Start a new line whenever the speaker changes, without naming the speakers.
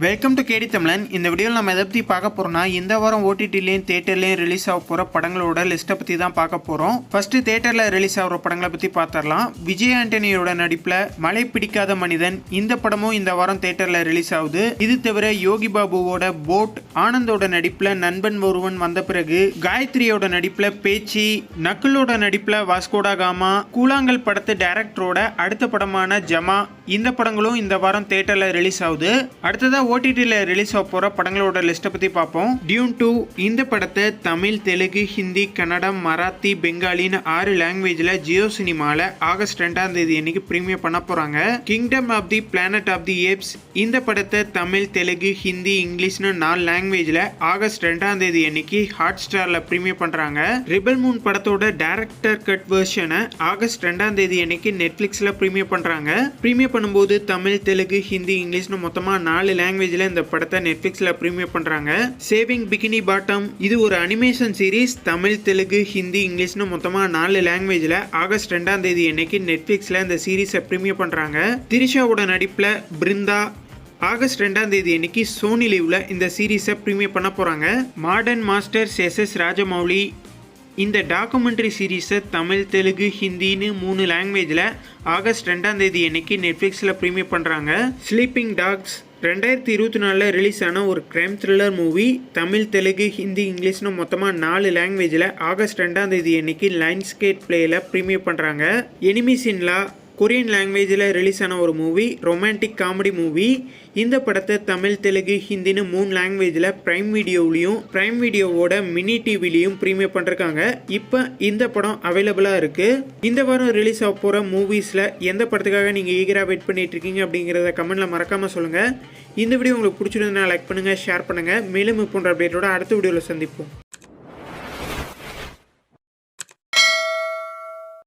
Welcome to கேடி தமிழன். இந்த வீடியோவில் நம்ம எதை பற்றி பார்க்க போகிறோம்னா, இந்த வாரம் ஓடிடிலையும் தேட்டர்லையும் ரிலீஸ் ஆக போகிற படங்களோட லிஸ்ட்டை பற்றி தான் பார்க்க போகிறோம். ஃபஸ்ட்டு தேட்டரில் ரிலீஸ் ஆகிற படங்களை பற்றி பார்த்துடலாம். விஜய் ஆண்டனியோட நடிப்பில் மழை பிடிக்காத மனிதன் இந்த படமும் இந்த வாரம் தேட்டரில் ரிலீஸ் ஆகுது. இது தவிர யோகி பாபுவோட போட், ஆனந்தோட நடிப்பில் நண்பன் ஒருவன் வந்த பிறகு, காயத்ரியோட நடிப்பில் பேச்சு, நக்குலோட நடிப்பில் வாஸ்கோடா காமா, கூழாங்கல் படத்து டைரக்டரோட அடுத்த படமான ஜமா, இந்த படங்களும் இந்த வாரம் தேட்டரில் ரிலீஸ் ஆகுது. அடுத்ததாக ஓடிடியில் ரிலீஸ் ஆக போகிற படங்களோட லிஸ்ட்டை பற்றி பார்ப்போம். டியூன் 2 இந்த படத்தை தமிழ், தெலுங்கு, ஹிந்தி, கன்னடம், மராத்தி, பெங்காலின்னு 6 லாங்குவேஜில் ஜியோ சினிமாவில் ஆகஸ்ட் 2ஆம் தேதி அன்னைக்கு ப்ரீமியர் பண்ண போகிறாங்க. Kingdom of the Planet of the Apes இந்த படத்தை தமிழ், தெலுங்கு, ஹிந்தி, இங்கிலீஷ்னு 4 லாங்குவேஜில் ஆகஸ்ட் 2ஆம் தேதி அன்னைக்கு ஹாட் ஸ்டாரில் ப்ரீமியர் பண்ணுறாங்க. ரிபல் மூன் படத்தோட டைரக்டர் கட் வெர்ஷனை ஆகஸ்ட் 2ஆம் தேதி அன்னைக்கு நெட்ஃப்ளிக்ஸில் ப்ரீமியர் பண்ணுறாங்க. ப்ரீமியர் பண்ணும்போது தமிழ், தெலுங்கு, ஹிந்தி, இங்கிலீஷ்னு மொத்தமாக 4 லாங்குவேஜில் இந்த படத்தை நெட்ஃப்ளிக்ஸில் ப்ரீமியர் பண்ணுறாங்க. சேவிங் பிகினி பாட்டம் இது ஒரு அனிமேஷன் சீரீஸ். தமிழ், தெலுங்கு, ஹிந்தி, இங்கிலீஷ்னு மொத்தமாக 4 லாங்குவேஜில் ஆகஸ்ட் 2ஆம் தேதி அன்னைக்கு நெட்ஃப்ளிக்ஸில் இந்த சீரீஸை ப்ரீமியர் பண்ணுறாங்க. திரிஷாவோட நடிப்பில் பிருந்தா ஆகஸ்ட் 2ஆம் தேதி அன்னைக்கு சோனி லீவில் இந்த சீரீஸை ப்ரீமியர் பண்ண போகிறாங்க. மாடர்ன் மாஸ்டர்ஸ் எஸ் ராஜமௌலி இந்த டாக்குமெண்ட்ரி சீரீஸை தமிழ், தெலுங்கு, ஹிந்தின்னு 3 லாங்குவேஜில் ஆகஸ்ட் 2ஆம் தேதி அன்னைக்கு நெட்ஃப்ளிக்ஸில் ப்ரீமியர் பண்ணுறாங்க. ஸ்லீப்பிங் டாக்ஸ் 2024 ரிலீஸ் ஆன ஒரு crime thriller movie. Tamil, Telugu, Hindi, இங்கிலீஷ்னு மொத்தமாக 4 லாங்குவேஜில் ஆகஸ்ட் 2ஆம் தேதி அன்னைக்கு லைன்ஸ்கேட் பிளேயில் ப்ரீமியர் பண்ணுறாங்க. எனிமீஸ் இன் லா கொரியன் லாங்குவேஜில் ரிலீஸ் ஆன ஒரு மூவி, ரொமான்டிக் காமெடி மூவி. இந்த படத்தை தமிழ், தெலுங்கு, ஹிந்தின்னு 3 லாங்குவேஜில் பிரைம் வீடியோவிலையும் பிரைம் வீடியோவோட மினி டிவிலையும் ப்ரீமியர் பண்ணிருக்காங்க. இப்போ இந்த படம் அவைலபிளாக இருக்குது. இந்த வாரம் ரிலீஸ் ஆக போகிற மூவிஸில் எந்த படத்துக்காக நீங்கள் ஈகராக வெயிட் பண்ணிட்டு இருக்கீங்க அப்படிங்கிறத கமெண்ட்டில் மறக்காமல் சொல்லுங்கள். இந்த வீடியோ உங்களுக்கு பிடிச்சிருந்ததுன்னா லைக் பண்ணுங்கள், ஷேர் பண்ணுங்கள். மேலும் போன்ற அப்டேட்டோட அடுத்த வீடியோவில் சந்திப்போம்.